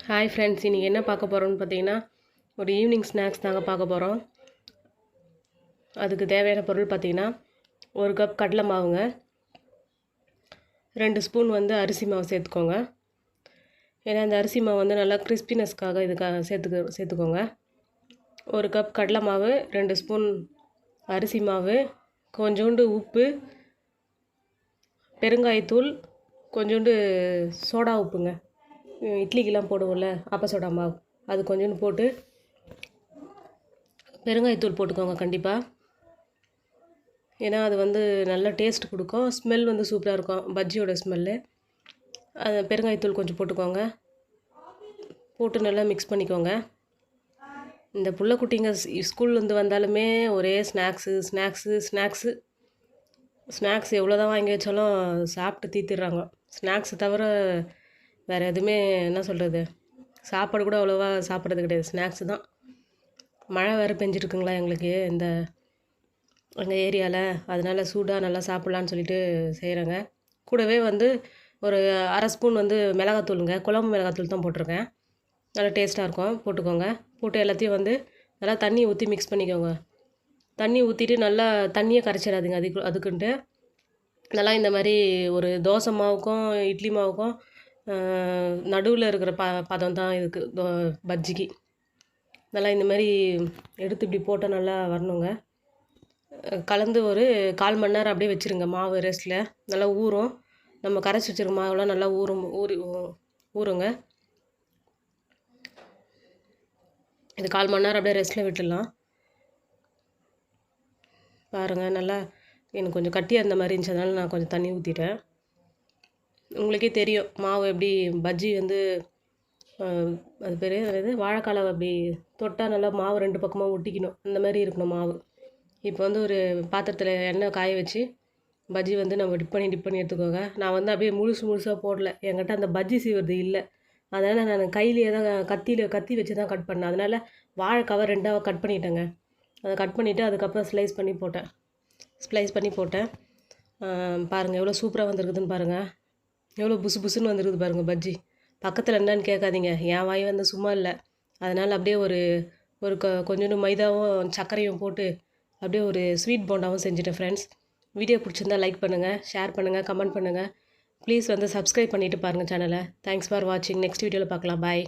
Hi friends, இன்றைக்கி என்ன பார்க்க போகிறோம்னு பார்த்தீங்கன்னா ஒரு ஈவினிங் ஸ்நாக்ஸ் தாங்க பார்க்க போகிறோம். அதுக்கு தேவையான பொருள் பார்த்திங்கன்னா 1 கப் கடலை மாவுங்க, 2 ஸ்பூன் அரிசி மாவு சேர்த்துக்கோங்க. ஏன்னா இந்த அரிசி மாவு நல்லா கிறிஸ்பினஸ்க்காக இதுக்காக சேர்த்துக்கோங்க. 1 கப் கடலை மாவு, 2 ஸ்பூன் அரிசி மாவு, கொஞ்சோண்டு உப்பு, பெருங்காயத்தூள், கொஞ்சோண்டு சோடா உப்புங்க, இட்லிக்கெலாம் போடுவோம்ல ஆப்ப சோடா மாவு, அது கொஞ்சோண்டு போட்டு பெருங்காயத்தூள் போட்டுக்கோங்க கண்டிப்பாக. ஏன்னா அது நல்ல டேஸ்ட் கொடுக்கும், ஸ்மெல் சூப்பராக இருக்கும், பஜ்ஜியோட ஸ்மெல்லு. அது பெருங்காயத்தூள் கொஞ்சம் போட்டுக்கோங்க, போட்டு நல்லா மிக்ஸ் பண்ணிக்கோங்க. இந்த புள்ள குட்டிங்க ஸ்கூல்லேருந்து வந்தாலுமே ஒரே ஸ்நாக்ஸ் எவ்வளோ தான் வாங்கி வச்சாலும் சாப்பிட்டு தீர்த்துடுறாங்க. ஸ்நாக்ஸ் தவிர வேறு எதுவுமே என்ன சொல்கிறது, சாப்பாடு கூட அவ்வளோவா சாப்பிட்றது கிடையாது, ஸ்நாக்ஸு தான். மழை வேறு பெஞ்சிட்ருக்குங்களா எங்களுக்கு எங்கள் ஏரியாவில், அதனால் சூடாக நல்லா சாப்பிட்லான்னு சொல்லிட்டு செய்கிறேங்க. கூடவே ஒரு அரை ஸ்பூன் மிளகாத்தூளுங்க, குழம்பு மிளகாத்தூள் தான் போட்டிருக்கேன், நல்லா டேஸ்ட்டாக இருக்கும், போட்டுக்கோங்க. போட்டு எல்லாத்தையும் நல்லா தண்ணி ஊற்றி மிக்ஸ் பண்ணிக்கோங்க. தண்ணி ஊற்றிட்டு நல்லா தண்ணியை கரைச்சிடாதீங்க, அதுக்குன்ட்டு நல்லா இந்த மாதிரி ஒரு தோசை மாவுக்கும் இட்லி மாவுக்கும் நடுவில் இருக்கிற பதம் தான் இதுக்கு பஜ்ஜிக்கு. நல்லா இந்த மாதிரி எடுத்து இப்படி போட்டால் நல்லா வரணுங்க. கலந்து ஒரு 1/4 மணி நேரம் அப்படியே வச்சுருங்க, மாவு ரெஸ்ட்டில் நல்லா ஊறும். நம்ம கரைச்சி வச்சுருக்க மாவுலாம் நல்லா ஊறுங்க. இது 1/4 மணி நேரம் அப்படியே ரெஸ்ட்டில் விட்டுடலாம். பாருங்கள், நல்லா எனக்கு கொஞ்சம் கட்டியாக இருந்த மாதிரி இருந்துச்சு, அதனால் நான் கொஞ்சம் தண்ணி ஊற்றிட்டேன். உங்களுக்கே தெரியும் மாவு எப்படி பஜ்ஜி அது பேர் அதாவது வாழைக்காலை அப்படி தொட்டால் நல்லா மாவு 2 பக்கமாக ஒட்டிக்கணும், அந்த மாதிரி இருக்கணும் மாவு. இப்போ ஒரு பாத்திரத்தில் எண்ணெய் காய வச்சு பஜ்ஜி நம்ம டிப் பண்ணி எடுத்துக்கோங்க. நான் அப்படியே முழுசாக போடல, என்கிட்ட அந்த பஜ்ஜி சீவுறது இல்லை, அதனால் நான் கையிலேயே தான் கத்தி வச்சு தான் கட் பண்ணேன். அதனால் வாழைக்காவை 2ஆக கட் பண்ணிட்டேங்க. அதை கட் பண்ணிவிட்டு அதுக்கப்புறம் ஸ்லைஸ் பண்ணி போட்டேன். பாருங்கள் எவ்வளோ சூப்பராக வந்திருக்குதுன்னு பாருங்கள், எவ்வளோ புசுன்னு வந்துருக்குது பாருங்கள் பஜ்ஜி. பக்கத்தில் என்னன்னு கேட்காதீங்க, என் வாய் சும்மா இல்லை, அதனால் அப்படியே ஒரு கொஞ்சோண்டு மைதாவும் சர்க்கரையும் போட்டு அப்படியே ஒரு ஸ்வீட் போண்டாவும் செஞ்சுட்டேன். ஃப்ரெண்ட்ஸ், வீடியோ பிடிச்சிருந்தால் லைக் பண்ணுங்கள், ஷேர் பண்ணுங்கள், கமெண்ட் பண்ணுங்கள். ப்ளீஸ் சப்ஸ்கிரைப் பண்ணிவிட்டு பாருங்கள் சேனலை. தேங்க்ஸ் ஃபார் வாட்சிங். நெக்ஸ்ட் வீடியோவில் பார்க்கலாம். பாய்.